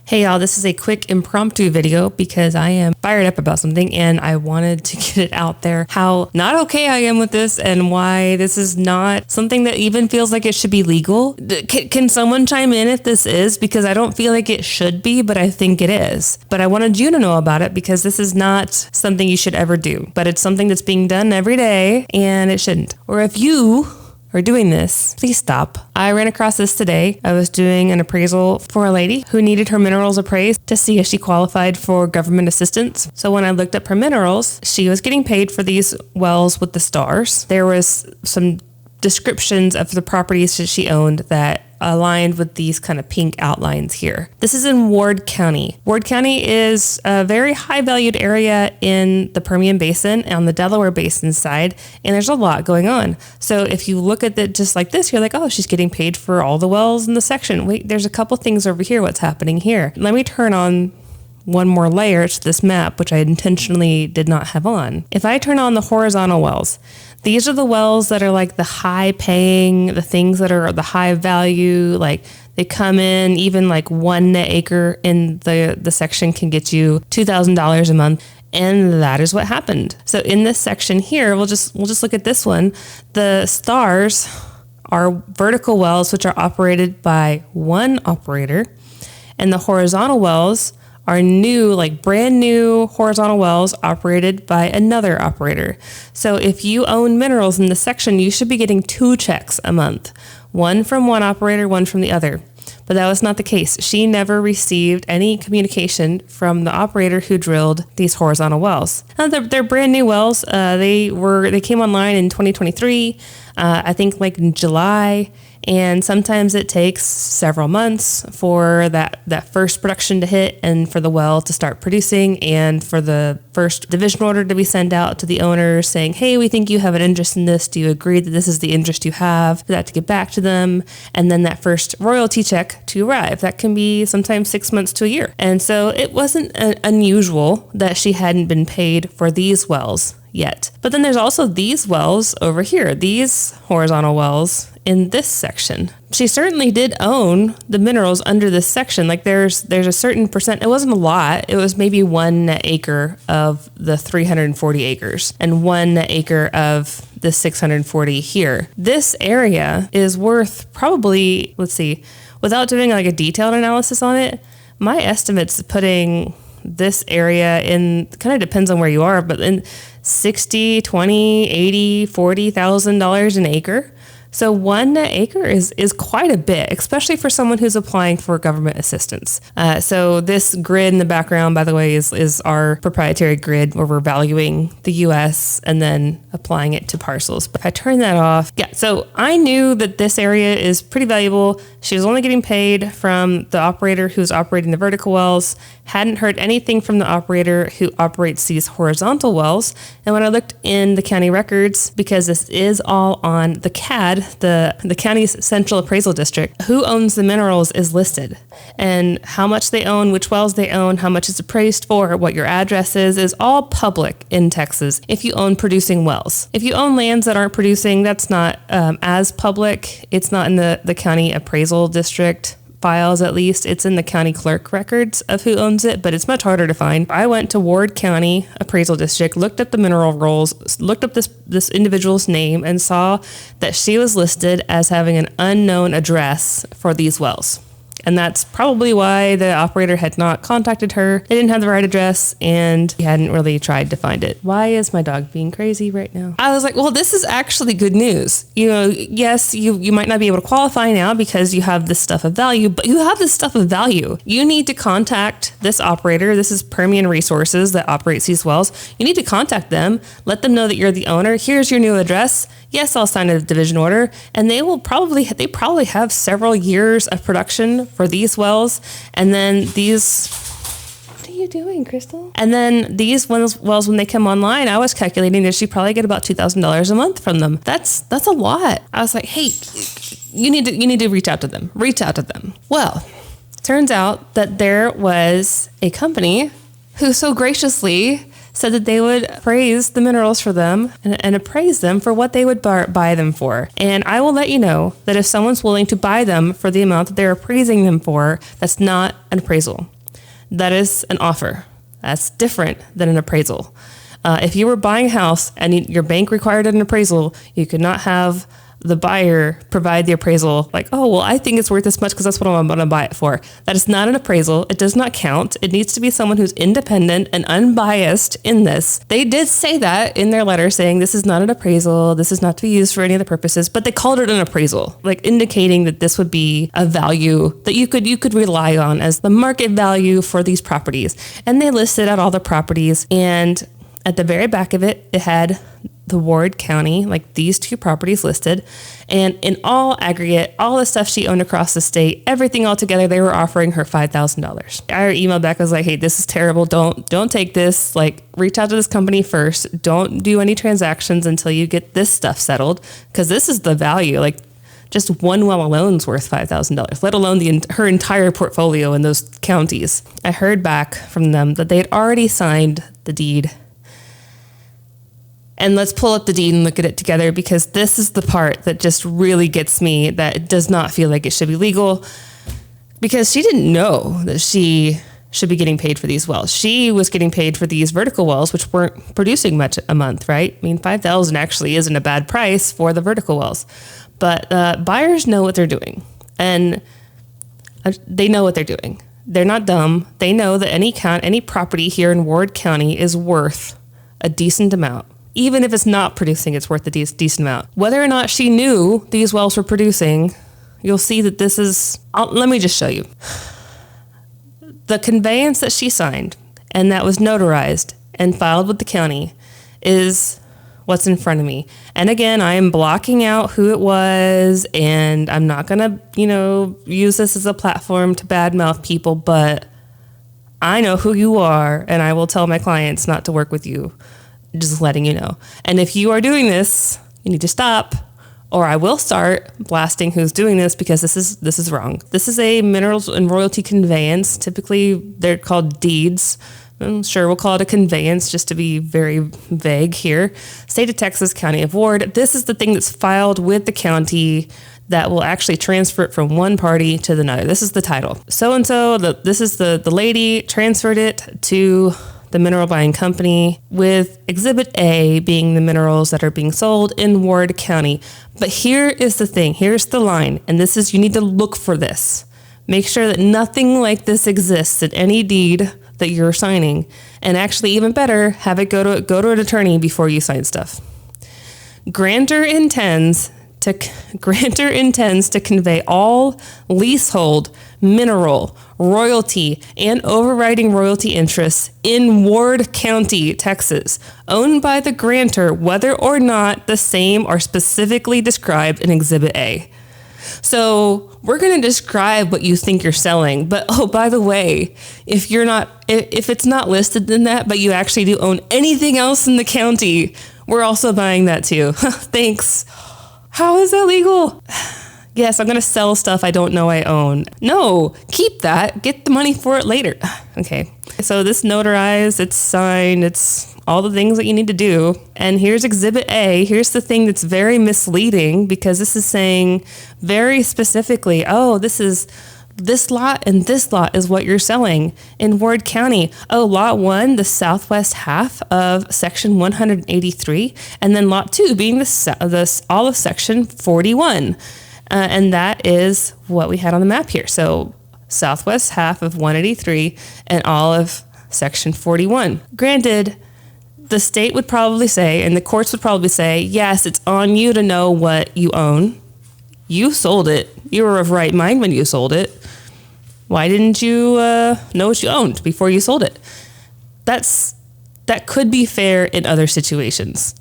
Hey y'all, this is a quick impromptu video because I am fired up about something and I wanted to get it out there how not okay I am with this and why this is not something that even feels like it should be legal. Can someone chime in if this is? Because I don't feel like it should be, but I think it is. But I wanted you to know about it because this is not something you should ever do, but it's something that's being done every day and it shouldn't. Or if you are doing this, please stop. I ran across this today. I was doing an appraisal for a lady who needed her minerals appraised to see if she qualified for government assistance. So when I looked up her minerals, she was getting paid for these wells with the stars. There was some descriptions of the properties that she owned that aligned with these kind of pink outlines here. This is in Ward County. Ward County is a very high valued area in the Permian Basin on the Delaware Basin side, and there's a lot going on. So if you look at it just like this, you're like, oh, she's getting paid for all the wells in the section. Wait, there's a couple things over here. What's happening here? Let me turn on one more layer to this map, which I intentionally did not have on. If I turn on the horizontal wells, these are the wells that are like the high paying, the things that are the high value, like they come in, even like 1 net acre in the section can get you $2,000 a month. And that is what happened. So in this section here, we'll just look at this one. The stars are vertical wells, which are operated by one operator, and the horizontal wells are new, like brand new horizontal wells operated by another operator. So if you own minerals in this section, you should be getting 2 checks a month, one from one operator, one from the other. But that was not the case. She never received any communication from the operator who drilled these horizontal wells. Now, they're brand new wells. They came online in 2023, I think like in July. And sometimes it takes several months for that first production to hit and for the well to start producing and for the first division order to be sent out to the owner saying, hey, we think you have an interest in this. Do you agree that this is the interest you have? For that to get back to them. And then that first royalty check to arrive. That can be sometimes 6 months to a year. And so it wasn't unusual that she hadn't been paid for these wells yet. But then there's also these wells over here, these horizontal wells in this section. She certainly did own the minerals under this section. Like there's a certain percent, it wasn't a lot. It was maybe 1 net acre of the 340 acres and 1 net acre of the 640 here. This area is worth probably, let's see, without doing like a detailed analysis on it, my estimate's putting this area in, kind of depends on where you are, but in 60, 20, 80, $40,000 an acre. So 1 net acre is quite a bit, especially for someone who's applying for government assistance. So this grid in the background, by the way, is our proprietary grid where we're valuing the U.S. and then applying it to parcels. But if I turn that off, yeah, so I knew that this area is pretty valuable. She was only getting paid from the operator who's operating the vertical wells, hadn't heard anything from the operator who operates these horizontal wells. And when I looked in the county records, because this is all on the CAD, the county's central appraisal district, who owns the minerals is listed, and how much they own, which wells they own, how much it's appraised for, what your address is all public in Texas if you own producing wells. If you own lands that aren't producing, that's not as public. It's not in the county appraisal district files, at least. It's in the county clerk records of who owns it, but it's much harder to find. I went to Ward County Appraisal District, looked up the mineral rolls, looked up this individual's name, and saw that she was listed as having an unknown address for these wells. And that's probably why the operator had not contacted her. They didn't have the right address and he hadn't really tried to find it. Why is my dog being crazy right now? I was like, well, this is actually good news. You know, yes, you might not be able to qualify now because you have this stuff of value, but you have this stuff of value. You need to contact this operator. This is Permian Resources that operates these wells. You need to contact them, let them know that you're the owner. Here's your new address. Yes, I'll sign a division order. And they probably have several years of production for these wells. And then these, what are you doing, Crystal? And then these wells, when they come online, I was calculating that she probably get about $2,000 a month from them. That's a lot. I was like, hey, you need to reach out to them. Reach out to them. Well, turns out that there was a company who so graciously said that they would appraise the minerals for them and appraise them for what they would buy them for. And I will let you know that if someone's willing to buy them for the amount that they're appraising them for, that's not an appraisal. That is an offer. That's different than an appraisal. If you were buying a house and your bank required an appraisal, you could not have the buyer provide the appraisal like, oh, well, I think it's worth this much because that's what I'm going to buy it for. That is not an appraisal. It does not count. It needs to be someone who's independent and unbiased in this. They did say that in their letter, saying this is not an appraisal. This is not to be used for any other purposes, but they called it an appraisal, like indicating that this would be a value that you could rely on as the market value for these properties. And they listed out all the properties, and at the very back of it, it had the Ward County, like these two properties listed. And in all aggregate, all the stuff she owned across the state, everything all together, they were offering her $5,000. I emailed back, I was like, hey, this is terrible. Don't take this. Like, reach out to this company first. Don't do any transactions until you get this stuff settled, because this is the value. Like, just one well alone is worth $5,000, let alone her entire portfolio in those counties. I heard back from them that they had already signed the deed. And let's pull up the deed and look at it together, because this is the part that just really gets me, that it does not feel like it should be legal, because she didn't know that she should be getting paid for these wells. She was getting paid for these vertical wells, which weren't producing much a month, right? I mean, $5,000 actually isn't a bad price for the vertical wells, but buyers know what they're doing, and they know what they're doing. They're not dumb. They know that any property here in Ward County is worth a decent amount. Even if it's not producing, it's worth a decent amount. Whether or not she knew these wells were producing, you'll see that this is... let me just show you. The conveyance that she signed and that was notarized and filed with the county is what's in front of me. And again, I am blocking out who it was, and I'm not going to, use this as a platform to badmouth people, but I know who you are, and I will tell my clients not to work with you. Just letting you know. And if you are doing this, you need to stop, or I will start blasting who's doing this, because this is wrong. This is a minerals and royalty conveyance. Typically, they're called deeds. I'm sure we'll call it a conveyance just to be very vague here. State of Texas, County of Ward. This is the thing that's filed with the county that will actually transfer it from one party to the other. This is the title. So-and-so, this is the lady transferred it to the mineral buying company, with Exhibit A being the minerals that are being sold in Ward County. But here is the thing, here's the line, and this is, you need to look for this. Make sure that nothing like this exists in any deed that you're signing, and actually even better, have it go to an attorney before you sign stuff. Grantor intends to convey all leasehold, mineral, royalty, and overriding royalty interests in Ward County, Texas, owned by the grantor, whether or not the same are specifically described in Exhibit A. So we're going to describe what you think you're selling, but oh, by the way, if it's not listed in that, but you actually do own anything else in the county, we're also buying that too. Thanks. How is that legal? Yes, I'm going to sell stuff I don't know I own. No, keep that. Get the money for it later. Okay. So this notarized, it's signed, it's all the things that you need to do. And here's Exhibit A. Here's the thing that's very misleading, because this is saying very specifically, oh, this lot and this lot is what you're selling in Ward County. Oh, lot 1, the southwest half of section 183, and then lot 2 being all of section 41. And that is what we had on the map here. So southwest half of 183 and all of section 41. Granted, the state would probably say, and the courts would probably say, yes, it's on you to know what you own. You sold it. You were of right mind when you sold it. Why didn't you know what you owned before you sold it? That could be fair in other situations,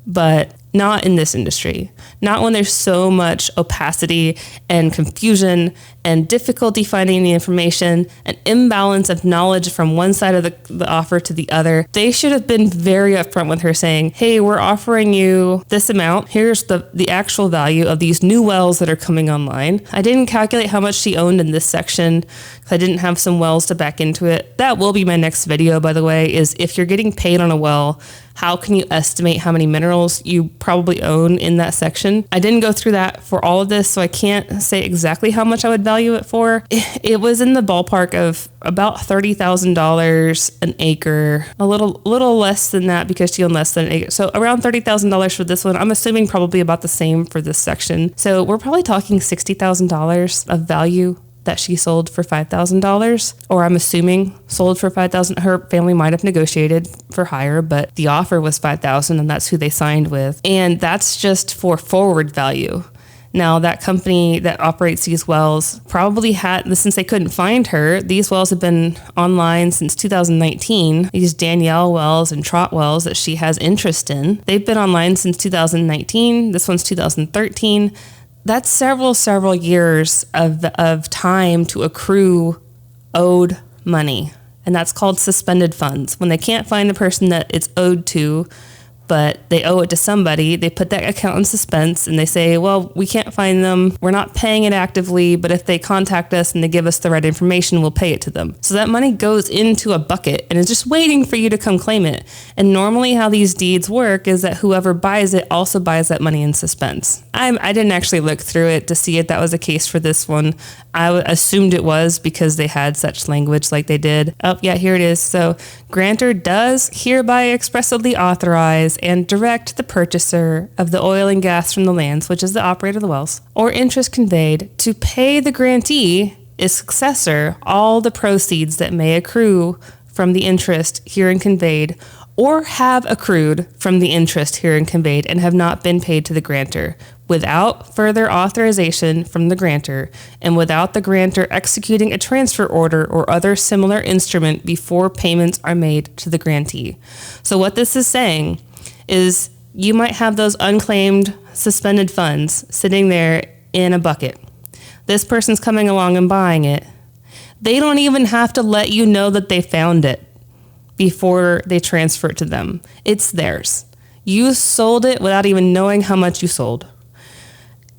but not in this industry. Not when there's so much opacity and confusion and difficulty finding the information, an imbalance of knowledge from one side of the offer to the other. They should have been very upfront with her, saying, hey, we're offering you this amount. Here's the actual value of these new wells that are coming online. I didn't calculate how much she owned in this section because I didn't have some wells to back into it. That will be my next video, by the way, is if you're getting paid on a well, how can you estimate how many minerals you probably own in that section? I didn't go through that for all of this, so I can't say exactly how much I would value value it for? It was in the ballpark of about $30,000 an acre, a little less than that because she owned less than an acre. So around $30,000 for this one. I'm assuming probably about the same for this section. So we're probably talking $60,000 of value that she sold for $5,000, or I'm assuming sold for $5,000. Her family might have negotiated for higher, but the offer was $5,000 and that's who they signed with. And that's just for forward value. Now, that company that operates these wells probably had, since they couldn't find her, these wells have been online since 2019. These Danielle wells and Trot wells that she has interest in, they've been online since 2019. This one's 2013. That's several years of time to accrue owed money. And that's called suspended funds. When they can't find the person that it's owed to, but they owe it to somebody, they put that account in suspense and they say, well, we can't find them. We're not paying it actively, but if they contact us and they give us the right information, we'll pay it to them. So that money goes into a bucket and is just waiting for you to come claim it. And normally how these deeds work is that whoever buys it also buys that money in suspense. I didn't actually look through it to see if that was the case for this one. I assumed it was because they had such language like they did. Oh, yeah, here it is. So grantor does hereby expressly authorize and direct the purchaser of the oil and gas from the lands, which is the operator of the wells, or interest conveyed, to pay the grantee, its successor, all the proceeds that may accrue from the interest herein conveyed, or have accrued from the interest herein conveyed and have not been paid to the grantor, without further authorization from the grantor, and without the grantor executing a transfer order or other similar instrument before payments are made to the grantee. So what this is saying is you might have those unclaimed suspended funds sitting there in a bucket. This person's coming along and buying it. They don't even have to let you know that they found it before they transfer it to them. It's theirs. You sold it without even knowing how much you sold.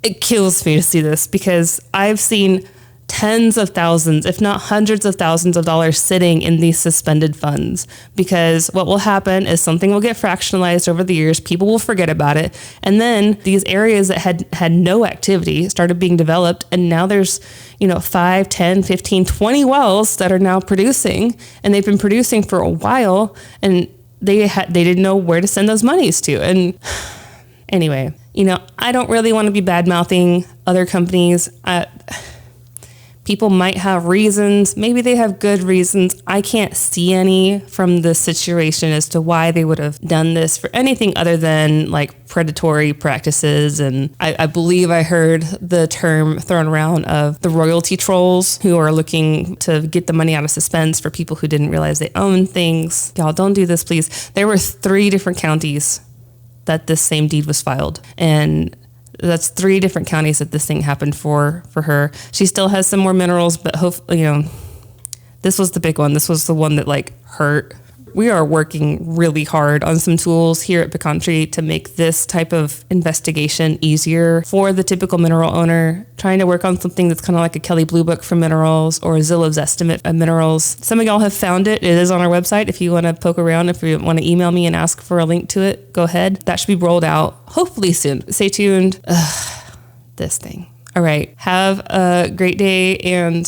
It kills me to see this because I've seen tens of thousands, if not hundreds of thousands of dollars sitting in these suspended funds, because what will happen is something will get fractionalized over the years. People will forget about it. And then these areas that had no activity started being developed. And now there's, 5, 10, 15, 20 wells that are now producing, and they've been producing for a while, and they didn't know where to send those monies to. And anyway, I don't really want to be bad-mouthing other companies. People might have reasons. Maybe they have good reasons. I can't see any from the situation as to why they would have done this for anything other than like predatory practices. And I believe I heard the term thrown around of the royalty trolls who are looking to get the money out of suspense for people who didn't realize they own things. Y'all, don't do this, please. There were 3 different counties that this same deed was filed. And that's 3 different counties that this thing happened for her. She still has some more minerals, but hopefully, this was the big one. This was the one that hurt. We are working really hard on some tools here at PECAN Tree to make this type of investigation easier for the typical mineral owner, trying to work on something that's kind of like a Kelly Blue Book for minerals or a Zillow's estimate of minerals. Some of y'all have found it. It is on our website. If you want to poke around, if you want to email me and ask for a link to it, go ahead. That should be rolled out hopefully soon. Stay tuned. This thing. All right. Have a great day and